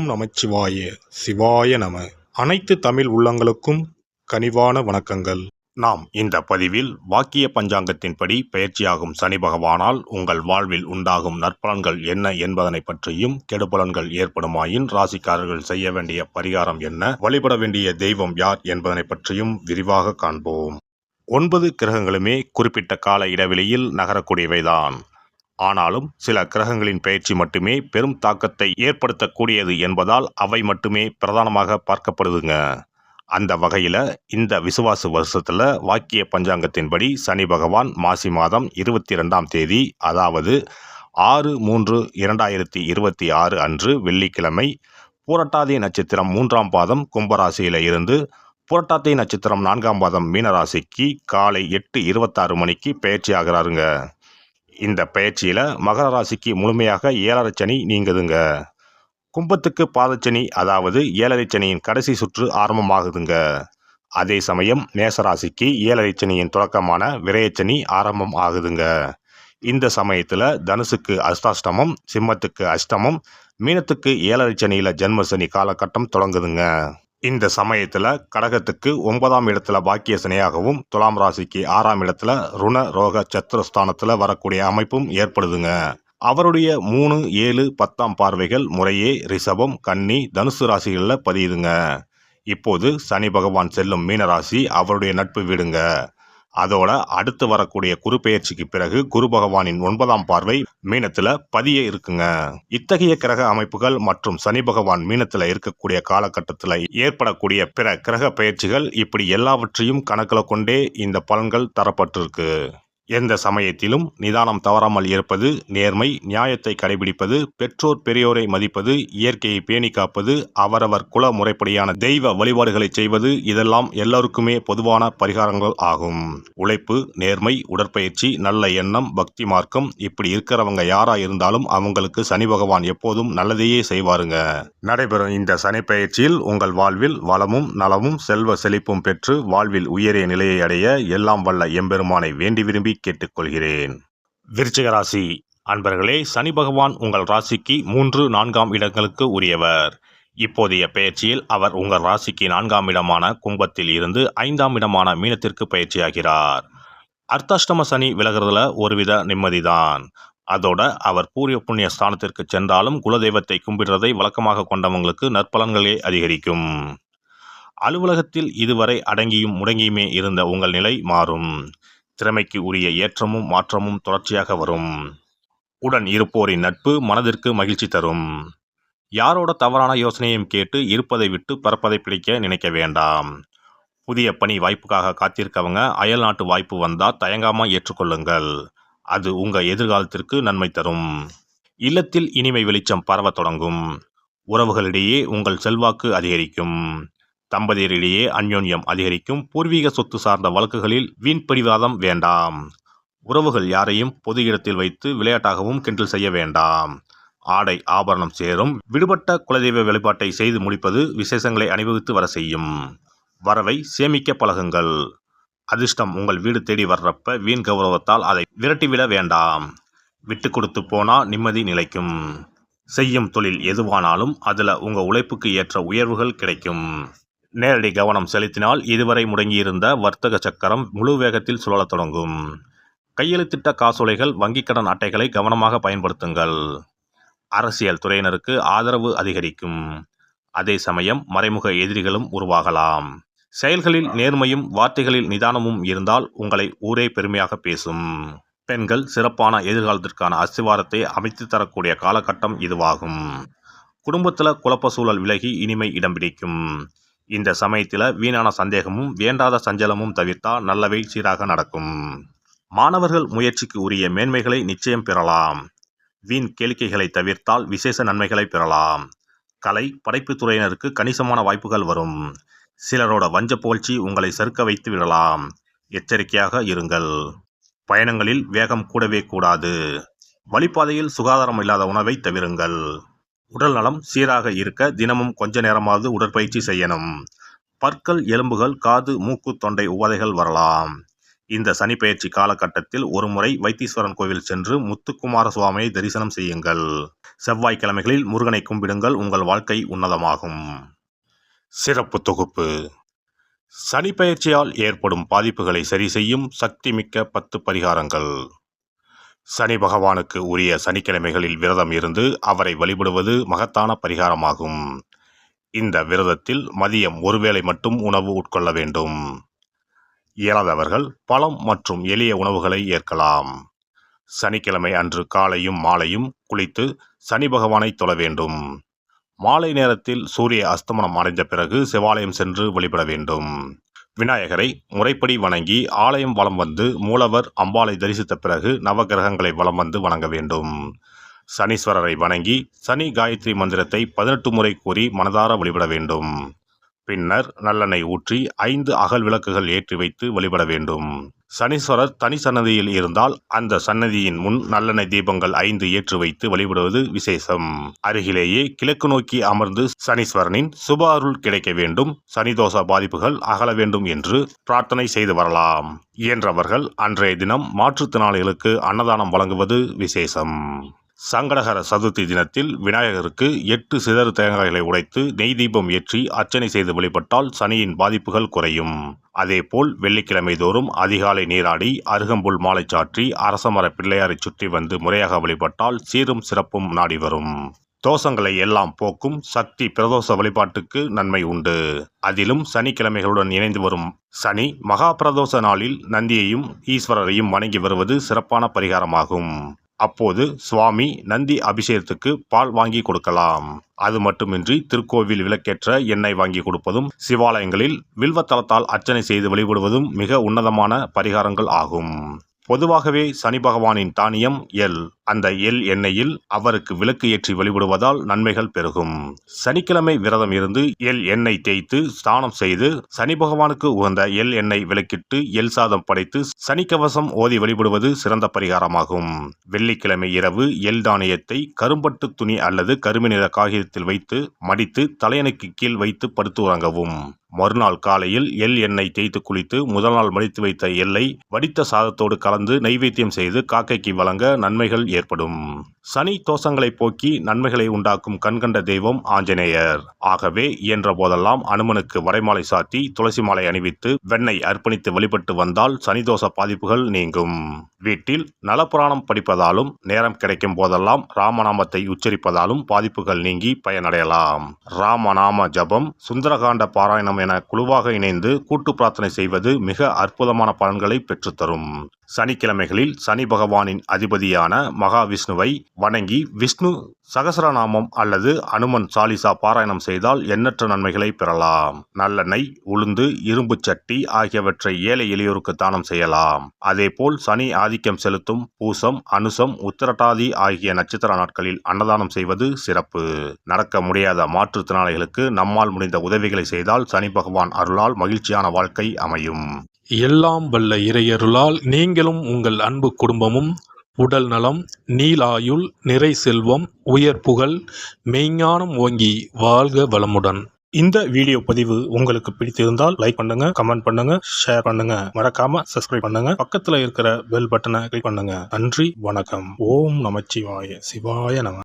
ஓம் நமச்சிவாய சிவாய நம. அனைத்து தமிழ் உள்ளங்களுக்கும் கனிவான வணக்கங்கள். நாம் இந்த பதிவில் வாக்கிய பஞ்சாங்கத்தின்படி பெயர்ச்சியாகும் சனி பகவானால் உங்கள் வாழ்வில் உண்டாகும் நற்பலன்கள் என்ன என்பதனை பற்றியும், கெடுபலன்கள் ஏற்படுமாயின் ராசிக்காரர்கள் செய்ய வேண்டிய பரிகாரம் என்ன, வழிபட வேண்டிய தெய்வம் யார் என்பதனை பற்றியும் விரிவாக காண்போம். 9 கிரகங்களுமே குறிப்பிட்ட கால இடைவெளியில் நகரக்கூடியவைதான். ஆனாலும் சில கிரகங்களின் பெயர்ச்சி மட்டுமே பெரும் தாக்கத்தை ஏற்படுத்தக்கூடியது என்பதால் அவை மட்டுமே பிரதானமாக பார்க்கப்படுதுங்க. அந்த வகையில் இந்த விசுவாச வருஷத்தில் வாக்கிய பஞ்சாங்கத்தின்படி சனி பகவான் மாசி மாதம் 22ஆம் தேதி, அதாவது 6/3/2026 அன்று வெள்ளிக்கிழமை, பூரட்டாதி நட்சத்திரம் 3ஆம் பாதம் கும்பராசியில் இருந்து புரட்டாதி நட்சத்திரம் 4ஆம் பாதம் மீனராசிக்கு காலை 8:26 மணிக்கு பெயர்ச்சி ஆகிறாருங்க. இந்த பயிற்சியில் மகர ராசிக்கு முழுமையாக 7.5 சனி நீங்குதுங்க. கும்பத்துக்கு பாதச்சனி, அதாவது 7.5 சனியின் கடைசி சுற்று ஆரம்பமாகுதுங்க. அதே சமயம் மேசராசிக்கு 7.5 சனியின் தொடக்கமான விரயச்சனி ஆரம்பம் ஆகுதுங்க. இந்த சமயத்தில் தனுசுக்கு அஷ்டாஷ்டமம், சிம்மத்துக்கு அஷ்டமம், மீனத்துக்கு 7.5 சனியில் ஜென்மசனி காலகட்டம் தொடங்குதுங்க. இந்த சமயத்தில் கடகத்துக்கு 9ஆம் இடத்துல பாக்கிய சனியாகவும், துலாம் ராசிக்கு 6ஆம் இடத்துல ருண ரோக சத்துரஸ்தானத்தில் வரக்கூடிய அமைப்பும் ஏற்படுதுங்க. அவருடைய 3, 7, 10ஆம் பார்வைகள் முறையே ரிஷபம், கன்னி, தனுசு ராசிகளில் பதியுதுங்க. இப்போது சனி பகவான் செல்லும் மீனராசி அவருடைய நட்பு வீடுங்க. அதோட அடுத்து வரக்கூடிய குரு பெயர்ச்சிக்கு பிறகு குரு பகவானின் 9ஆம் பார்வை மீனத்துல பதிய இருக்குங்க. இத்தகைய கிரக அமைப்புகள் மற்றும் சனி பகவான் மீனத்துல இருக்கக்கூடிய காலகட்டத்தில் ஏற்படக்கூடிய பிற கிரக பெயர்ச்சிகள், இப்படி எல்லாவற்றையும் கணக்கில் கொண்டே இந்த பலன்கள் தரப்பட்டிருக்கு. எந்த சமயத்திலும் நிதானம் தவறாமல் இருப்பது, நேர்மை, நியாயத்தை கடைபிடிப்பது, பெற்றோர் பெரியோரை மதிப்பது, இயற்கையை பேணி காப்பது, அவரவர் குல முறைப்படியான தெய்வ வழிபாடுகளை செய்வது, இதெல்லாம் எல்லோருக்குமே பொதுவான பரிகாரங்கள் ஆகும். உழைப்பு, நேர்மை, உடற்பயிற்சி, நல்ல எண்ணம், பக்தி மார்க்கம், இப்படி இருக்கிறவங்க யாரா இருந்தாலும் அவங்களுக்கு சனி பகவான் எப்போதும் நல்லதையே செய்வாருங்க. நடைபெறும் இந்த சனி பயிற்சியில் உங்கள் வாழ்வில் வளமும் நலமும் செல்வ செழிப்பும் பெற்று வாழ்வில் உயரிய நிலையை அடைய எல்லாம் வல்ல எம்பெருமானை வேண்டி விரும்பி கேட்டுக்கொள்கிறேன். விருச்சிக ராசி அன்பர்களே, சனி பகவான் உங்கள் ராசிக்கு 3, 4ஆம் இடங்களுக்கு உரியவர். இப்போதைய பெயர்ச்சியில் அவர் உங்கள் ராசிக்கு 4ஆம் இடமான கும்பத்தில் இருந்து 5ஆம் இடமான மீனத்திற்கு பயிற்சியாகிறார். அர்த்தாஷ்டம சனி விலகிறதுல ஒருவித நிம்மதிதான். அதோட அவர் பூர்வ புண்ணிய ஸ்தானத்திற்கு சென்றாலும் குலதெய்வத்தை கும்பிடுறதை வழக்கமாக கொண்டவங்களுக்கு நற்பலன்களே அதிகரிக்கும். அலுவலகத்தில் இதுவரை அடங்கியும் முடங்கியுமே இருந்த உங்கள் நிலை மாறும். திறமைக்கு உரிய ஏற்றமும் மாற்றமும் தொடர்ச்சியாக வரும். உடன் இருப்போரின் நட்பு மனதிற்கு மகிழ்ச்சி தரும். யாரோட தவறான யோசனையும் கேட்டு இருப்பதை விட்டு பறப்பதை பிடிக்க நினைக்க வேண்டாம். புதிய பணி வாய்ப்புக்காக காத்திருக்கவங்க அயல் நாட்டு வாய்ப்பு வந்தால் தயங்காமல் ஏற்றுக்கொள்ளுங்கள். அது உங்கள் எதிர்காலத்திற்கு நன்மை தரும். இல்லத்தில் இனிமை வெளிச்சம் பரவ தொடங்கும். உறவுகளிடையே உங்கள் செல்வாக்கு அதிகரிக்கும். தம்பதியரிடையே அந்யோன்யம் அதிகரிக்கும். பூர்வீக சொத்து சார்ந்த வழக்குகளில் வீண் பிடிவாதம் வேண்டாம். உறவுகள் யாரையும் பொது இடத்தில் வைத்து விளையாட்டாகவும் கிண்டல் செய்ய வேண்டாம். ஆடை ஆபரணம் சேரும். விடுபட்ட குலதெய்வ வழிபாட்டை செய்து முடிப்பது விசேஷங்களை அனுபவித்து வர செய்யும். வரவை சேமிக்க பழகுங்கள். அதிர்ஷ்டம் உங்கள் வீடு தேடி வர்றப்ப வீண் கௌரவத்தால் அதை விரட்டிவிட வேண்டாம். விட்டு கொடுத்து போனா நிம்மதி நிலைக்கும். செய்யும் தொழில் எதுவானாலும் அதில் உங்கள் உழைப்புக்கு ஏற்ற உயர்வுகள் கிடைக்கும். நேரடி கவனம் செலுத்தினால் இதுவரை முடங்கியிருந்த வர்த்தக சக்கரம் முழு வேகத்தில் சுழலத் தொடங்கும். கையெழுத்திட்ட காசோலைகள், வங்கிக் கடன் அட்டைகளை கவனமாக பயன்படுத்துங்கள். அரசியல் துறையினருக்கு ஆதரவு அதிகரிக்கும். அதே சமயம் மறைமுக எதிரிகளும் உருவாகலாம். செயல்களில் நேர்மையும் வார்த்தைகளில் நிதானமும் இருந்தால் உங்களை ஊரே பெருமையாக பேசும். பெண்கள் சிறப்பான எதிர்காலத்திற்கான அஸ்திவாரத்தை அமைத்து தரக்கூடிய காலகட்டம் இதுவாகும். குடும்பத்தில் குழப்ப சூழல் விலகி இனிமை இடம் பிடிக்கும். இந்த சமயத்தில் வீணான சந்தேகமும் வேண்டாத சஞ்சலமும் தவிர்த்தால் நல்லவை சீராக நடக்கும். மாணவர்கள் முயற்சிக்கு உரிய மேன்மைகளை நிச்சயம் பெறலாம். வீண் கேளிக்கைகளை தவிர்த்தால் விசேஷ நன்மைகளை பெறலாம். கலை படைப்பு துறையினருக்கு கணிசமான வாய்ப்புகள் வரும். சிலரோட வஞ்ச புகழ்ச்சி உங்களை சறுக்க வைத்து விடலாம். எச்சரிக்கையாக இருங்கள். பயணங்களில் வேகம் கூடவே கூடாது. வழிபாதையில் சுகாதாரம் இல்லாத உணவை தவிருங்கள். உடல் நலம் சீராக இருக்க தினமும் கொஞ்ச நேரமாவது உடற்பயிற்சி செய்யணும். பற்கள், எலும்புகள், காது, மூக்கு, தொண்டை உபாதைகள் வரலாம். இந்த சனிப்பெயர்ச்சி காலகட்டத்தில் ஒருமுறை வைத்தீஸ்வரன் கோவில் சென்று முத்துக்குமார சுவாமியை தரிசனம் செய்யுங்கள். செவ்வாய்க்கிழமைகளில் முருகனை கும்பிடுங்கள். உங்கள் வாழ்க்கை உன்னதமாகும். சிறப்பு தொகுப்பு: சனிப்பெயர்ச்சியால் ஏற்படும் பாதிப்புகளை சரி செய்யும் சக்தி மிக்க 10 பரிகாரங்கள். சனி பகவானுக்கு உரிய சனிக்கிழமைகளில் விரதம் இருந்து அவரை வழிபடுவது மகத்தான பரிகாரமாகும். இந்த விரதத்தில் மதியம் ஒருவேளை மட்டும் உணவு உட்கொள்ள வேண்டும். இயலாதவர்கள் பழம் மற்றும் எளிய உணவுகளை ஏற்கலாம். சனிக்கிழமை அன்று காலையும் மாலையும் குளித்து சனி பகவானை தொழ வேண்டும். மாலை நேரத்தில் சூரிய அஸ்தமனம் அடைந்த பிறகு சிவாலயம் சென்று வழிபட வேண்டும். விநாயகரை முறைப்படி வணங்கி ஆலயம் வலம் வந்து மூலவர் அம்பாளை தரிசித்த பிறகு நவகிரகங்களை வலம் வந்து வணங்க வேண்டும். சனீஸ்வரரை வணங்கி சனி காயத்ரி மந்திரத்தை 18 முறை கூறி மனதார வழிபட வேண்டும். பின்னர் நல்லெண்ணெய் ஊற்றி 5 அகல் விளக்குகள் ஏற்றி வைத்து வழிபட வேண்டும். சனீஸ்வரர் தனி சன்னதியில் இருந்தால் அந்த சன்னதியின் முன் நல்லெண்ணெய் தீபங்கள் 5 ஏற்றி வைத்து வழிபடுவது விசேஷம். அருகிலேயே கிழக்கு நோக்கி அமர்ந்து சனீஸ்வரனின் சுப அருள் கிடைக்க வேண்டும், சனிதோஷ பாதிப்புகள் அகல வேண்டும் என்று பிரார்த்தனை செய்து வரலாம். இயன்றவர்கள் அன்றைய தினம் மாற்றுத்திறனாளிகளுக்கு அன்னதானம் வழங்குவது விசேஷம். சங்கடகர சதுர்த்தி தினத்தில் விநாயகருக்கு 8 சிதறு தேங்காய்களை உடைத்து நெய் தீபம் ஏற்றி அர்ச்சனை செய்து வழிபட்டால் சனியின் பாதிப்புகள் குறையும். அதேபோல் வெள்ளிக்கிழமை தோறும் அதிகாலை நீராடி அருகம்புல் மாலை சாற்றி அரசமர பிள்ளையாரை சுற்றி வந்து முறையாக வழிபட்டால் சீரும் சிறப்பும் நாடி வரும். தோஷங்களை எல்லாம் போக்கும் சக்தி பிரதோஷ வழிபாட்டுக்கு நன்மை உண்டு. அதிலும் சனிக்கிழமைகளுடன் இணைந்து வரும் சனி மகா பிரதோஷ நாளில் நந்தியையும் ஈஸ்வரரையும் வணங்கி வருவது சிறப்பான பரிகாரமாகும். அப்போது சுவாமி நந்தி அபிஷேகத்துக்கு பால் வாங்கி கொடுக்கலாம். அது மட்டுமின்றி திருக்கோவில் விளக்கேற்ற எண்ணெய் வாங்கி கொடுப்பதும், சிவாலயங்களில் வில்வத்தலத்தால் அர்ச்சனை செய்து வழிபடுவதும் மிக உன்னதமான பரிகாரங்கள் ஆகும். பொதுவாகவே சனி பகவானின் தானியம் எள். அந்த எள் எண்ணெயில் அவருக்கு விளக்கு ஏற்றி வழிபடுவதால் நன்மைகள் பெருகும். சனிக்கிழமை விரதம் இருந்து எள் எண்ணெய் தேய்த்து ஸ்நானம் செய்து சனி பகவானுக்கு உகந்த எள் எண்ணெய் விளக்கிட்டு எள் சாதம் படைத்து சனிக்கவசம் ஓதி வழிபடுவது சிறந்த பரிகாரமாகும். வெள்ளிக்கிழமை இரவு எள் தானியத்தை கரும்பட்டு துணி அல்லது கருமை நிற காகிதத்தில் வைத்து மடித்து தலையணைக்கு கீழ் வைத்து படுத்து உறங்கவும். மறுநாள் காலையில் எள் எண்ணெய் தேய்த்து குளித்து முதல் நாள் மடித்து வைத்த எள்ளை வடித்த சாதத்தோடு கலந்து நைவேத்தியம் செய்து காக்கைக்கு வழங்க நன்மைகள் ஏற்படும். சனி தோஷங்களை போக்கி நன்மைகளை உண்டாக்கும் கண்கண்ட தெய்வம் ஆஞ்சநேயர். ஆகவே இயன்ற போதெல்லாம் அனுமனுக்கு வடைமாலை சாத்தி துளசி மாலை அணிவித்து வெண்ணெய் அர்ப்பணித்து வழிபட்டு வந்தால் சனிதோஷ பாதிப்புகள் நீங்கும். வீட்டில் நலப்புராணம் படிப்பதாலும் நேரம் கிடைக்கும் போதெல்லாம் ராமநாமத்தை உச்சரிப்பதாலும் பாதிப்புகள் நீங்கி பயனடையலாம். ராமநாம ஜபம், சுந்தரகாண்ட பாராயணம் என குழுவாக இணைந்து கூட்டு பிரார்த்தனை செய்வது மிக அற்புதமான பலன்களை பெற்றுத்தரும். சனிக்கிழமைகளில் சனி பகவானின் அதிபதியான மகாவிஷ்ணுவை வணங்கி விஷ்ணு சகசரநாமம் அல்லது அனுமன் சாலிசா பாராயணம் செய்தால் எண்ணற்ற நன்மைகளை பெறலாம். நல்லெண்ணெய், உளுந்து, இரும்பு சட்டி ஆகியவற்றை ஏழை எளியோருக்கு தானம் செய்யலாம். அதேபோல் சனி ஆதிக்கம் செலுத்தும் பூசம், அனுசம், உத்திரட்டாதி ஆகிய நட்சத்திர நாட்களில் அன்னதானம் செய்வது சிறப்பு. நடக்க முடியாத மாற்றுத்திறனாளிகளுக்கு நம்மால் முடிந்த உதவிகளை செய்தால் சனி பகவான் அருளால் மகிழ்ச்சியான வாழ்க்கை அமையும். எல்லாம் வல்ல இறையருளால் நீங்களும் உங்கள் அன்பு குடும்பமும் உடல் நலம், நீலாயுள், நிறை செல்வம், உயர் புகழ், மெய்ஞானம் ஓங்கி வாழ்க வளமுடன். இந்த வீடியோ பதிவு உங்களுக்கு பிடித்திருந்தால் லைக் பண்ணுங்க, கமெண்ட் பண்ணுங்க, ஷேர் பண்ணுங்க, மறக்காம சப்ஸ்கிரைப் பண்ணுங்க, பக்கத்துல இருக்கிற பெல் பட்டனை கிளிக் பண்ணுங்க. நன்றி, வணக்கம். ஓம் நமச்சிவாய. சிவாய நம.